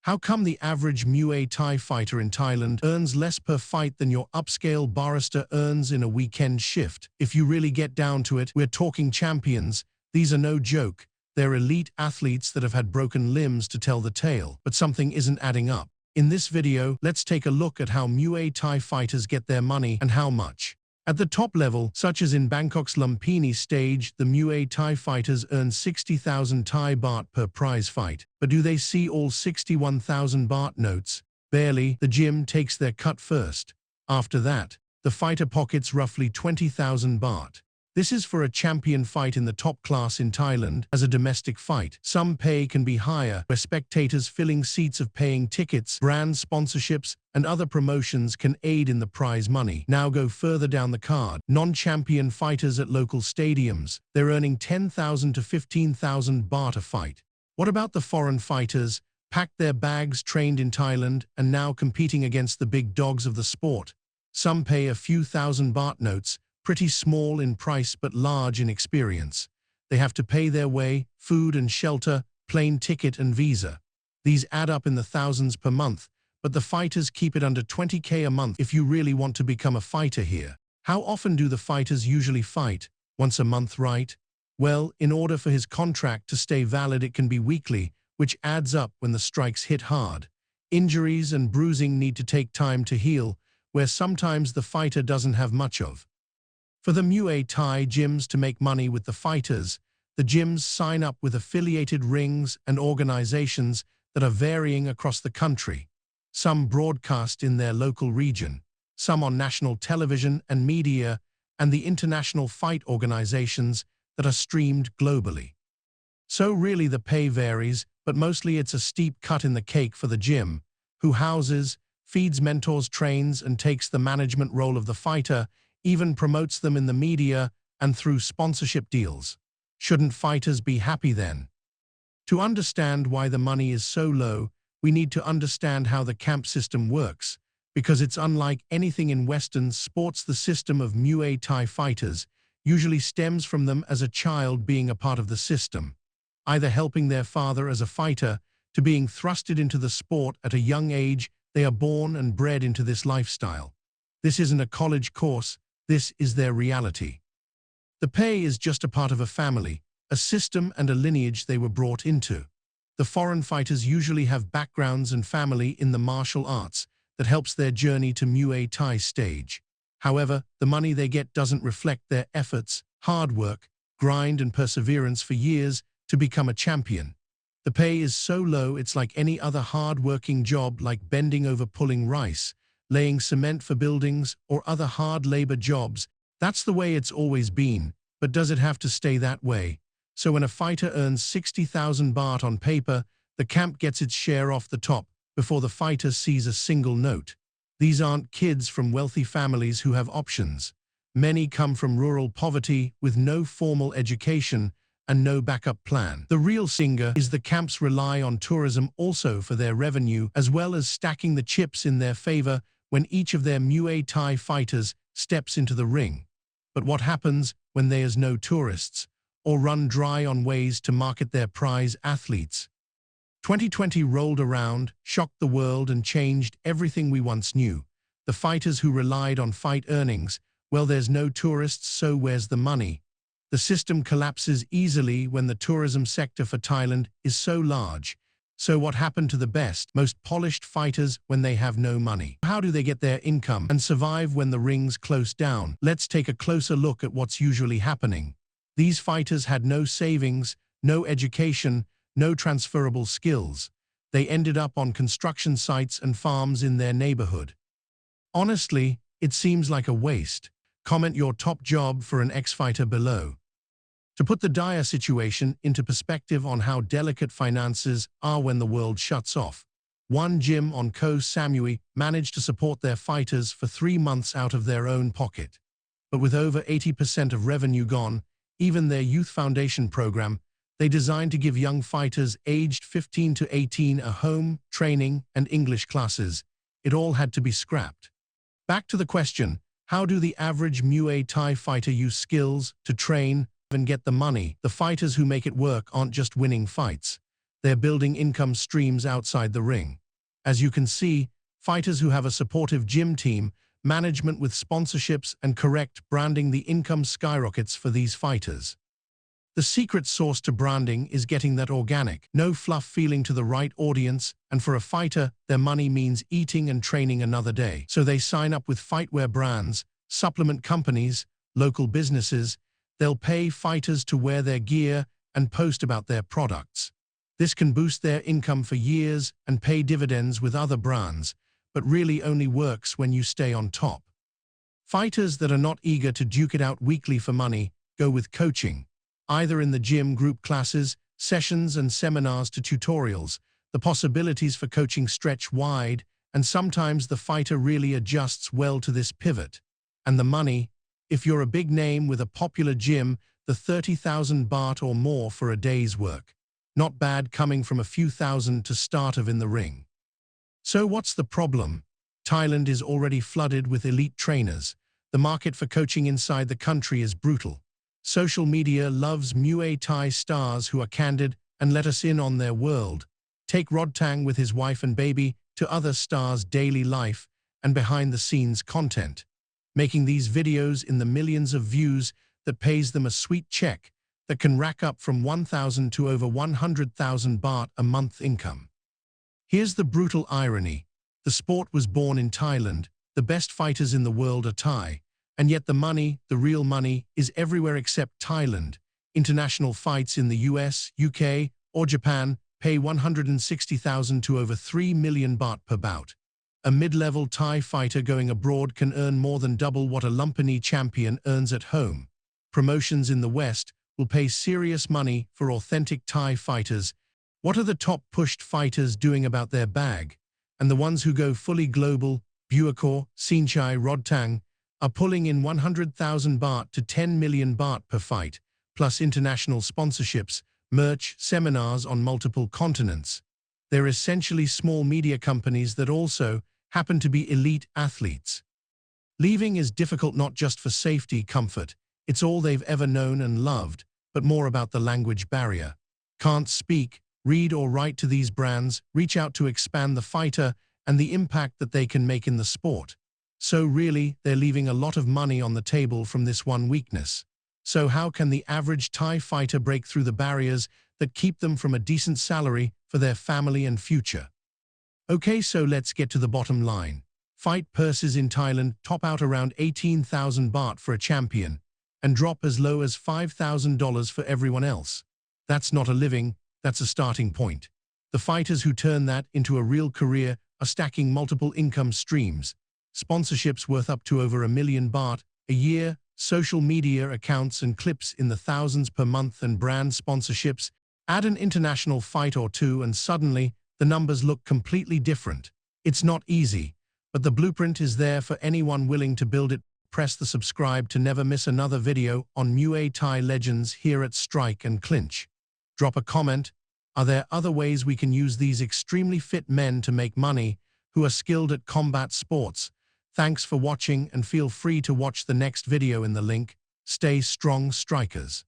How come the average Muay Thai fighter in Thailand earns less per fight than your upscale barista earns in a weekend shift? If you really get down to it, we're talking champions. These are no joke. They're elite athletes that have had broken limbs to tell the tale, but something isn't adding up. In this video, let's take a look at how Muay Thai fighters get their money and how much. At the top level, such as in Bangkok's Lumpini stage, the Muay Thai fighters earn 60,000 Thai baht per prize fight. But do they see all 61,000 baht notes? Barely. The gym takes their cut first. After that, the fighter pockets roughly 20,000 baht. This is for a champion fight in the top class in Thailand. As a domestic fight, some pay can be higher, where spectators filling seats of paying tickets, brand sponsorships, and other promotions can aid in the prize money. Now go further down the card. Non-champion fighters at local stadiums. They're earning 10,000 to 15,000 baht a fight. What about the foreign fighters, packed their bags, trained in Thailand, and now competing against the big dogs of the sport? Some pay a few thousand baht notes, pretty small in price but large in experience. They have to pay their way, food and shelter, plane ticket and visa. These add up in the thousands per month, but the fighters keep it under 20K a month if you really want to become a fighter here. How often do the fighters usually fight? Once a month, right? Well, in order for his contract to stay valid, it can be weekly, which adds up when the strikes hit hard. Injuries and bruising need to take time to heal, where sometimes the fighter doesn't have much of. For the Muay Thai gyms to make money with the fighters, the gyms sign up with affiliated rings and organizations that are varying across the country. Some broadcast in their local region, some on national television and media, and the international fight organizations that are streamed globally. So really the pay varies, but mostly it's a steep cut in the cake for the gym, who houses, feeds, mentors, trains, and takes the management role of the fighter, even promotes them in the media and through sponsorship deals. Shouldn't fighters be happy then? To understand why the money is so low, we need to understand how the camp system works, because it's unlike anything in Western sports. The system of Muay Thai fighters usually stems from them as a child being a part of the system, either helping their father as a fighter to being thrusted into the sport at a young age. They are born and bred into this lifestyle. This isn't a college course. This is their reality. The pay is just a part of a family, a system and a lineage they were brought into. The foreign fighters usually have backgrounds and family in the martial arts that helps their journey to Muay Thai stage. However, the money they get doesn't reflect their efforts, hard work, grind and perseverance for years to become a champion. The pay is so low it's like any other hard-working job, like bending over pulling rice, laying cement for buildings, or other hard labor jobs. That's the way it's always been, but does it have to stay that way? So when a fighter earns 60,000 baht on paper, the camp gets its share off the top, before the fighter sees a single note. These aren't kids from wealthy families who have options. Many come from rural poverty with no formal education and no backup plan. The real singer is the camps rely on tourism also for their revenue, as well as stacking the chips in their favor when each of their Muay Thai fighters steps into the ring. But what happens when there's no tourists, or run dry on ways to market their prize athletes? 2020 rolled around, shocked the world and changed everything we once knew. The fighters who relied on fight earnings, well, there's no tourists, so where's the money? The system collapses easily when the tourism sector for Thailand is so large. So what happened to the best, most polished fighters when they have no money? How do they get their income and survive when the rings close down? Let's take a closer look at what's usually happening. These fighters had no savings, no education, no transferable skills. They ended up on construction sites and farms in their neighborhood. Honestly, it seems like a waste. Comment your top job for an ex-fighter below. To put the dire situation into perspective on how delicate finances are when the world shuts off, one gym on Koh Samui managed to support their fighters for 3 months out of their own pocket. But with over 80% of revenue gone, even their youth foundation program, they designed to give young fighters aged 15 to 18 a home, training, and English classes. It all had to be scrapped. Back to the question, how do the average Muay Thai fighter use skills to train and get the money? The fighters who make it work aren't just winning fights. They're building income streams outside the ring. As you can see, fighters who have a supportive gym team, management with sponsorships, and correct branding, the income skyrockets for these fighters. The secret sauce to branding is getting that organic, no fluff feeling to the right audience, and for a fighter, their money means eating and training another day. So they sign up with fightwear brands, supplement companies, local businesses. They'll pay fighters to wear their gear and post about their products. This can boost their income for years and pay dividends with other brands, but really only works when you stay on top. Fighters that are not eager to duke it out weekly for money go with coaching. Either in the gym, group classes, sessions and seminars to tutorials, the possibilities for coaching stretch wide, and sometimes the fighter really adjusts well to this pivot. And the money, if you're a big name with a popular gym, the 30,000 baht or more for a day's work. Not bad coming from a few thousand to start of in the ring. So what's the problem? Thailand is already flooded with elite trainers. The market for coaching inside the country is brutal. Social media loves Muay Thai stars who are candid and let us in on their world. Take Rodtang with his wife and baby to other stars' daily life and behind-the-scenes content, making these videos in the millions of views that pays them a sweet check that can rack up from 1,000 to over 100,000 baht a month income. Here's the brutal irony. The sport was born in Thailand. The best fighters in the world are Thai. And yet the money, the real money, is everywhere except Thailand. International fights in the US, UK, or Japan pay 160,000 to over 3 million baht per bout. A mid-level Thai fighter going abroad can earn more than double what a Lumpini champion earns at home. Promotions in the West will pay serious money for authentic Thai fighters. What are the top-pushed fighters doing about their bag? And the ones who go fully global, Buakor, Sinchai, Rodtang, are pulling in 100,000 baht to 10 million baht per fight, plus international sponsorships, merch, seminars on multiple continents. They're essentially small media companies that also happen to be elite athletes. Leaving is difficult not just for safety, comfort. It's all they've ever known and loved, but more about the language barrier. Can't speak, read or write to these brands, reach out to expand the fighter and the impact that they can make in the sport. So really, they're leaving a lot of money on the table from this one weakness. So how can the average Thai fighter break through the barriers that keep them from a decent salary for their family and future? Okay, so let's get to the bottom line. Fight purses in Thailand top out around 18,000 baht for a champion and drop as low as $5,000 for everyone else. That's not a living, that's a starting point. The fighters who turn that into a real career are stacking multiple income streams. Sponsorships worth up to over 1 million baht a year, social media accounts and clips in the thousands per month, and brand sponsorships. Add an international fight or two and suddenly the numbers look completely different. It's not easy, but the blueprint is there for anyone willing to build it. Press the subscribe to never miss another video on Muay Thai legends here at Strike and Clinch. Drop a comment. Are there other ways we can use these extremely fit men to make money who are skilled at combat sports? Thanks for watching and feel free to watch the next video in the link. Stay strong, strikers.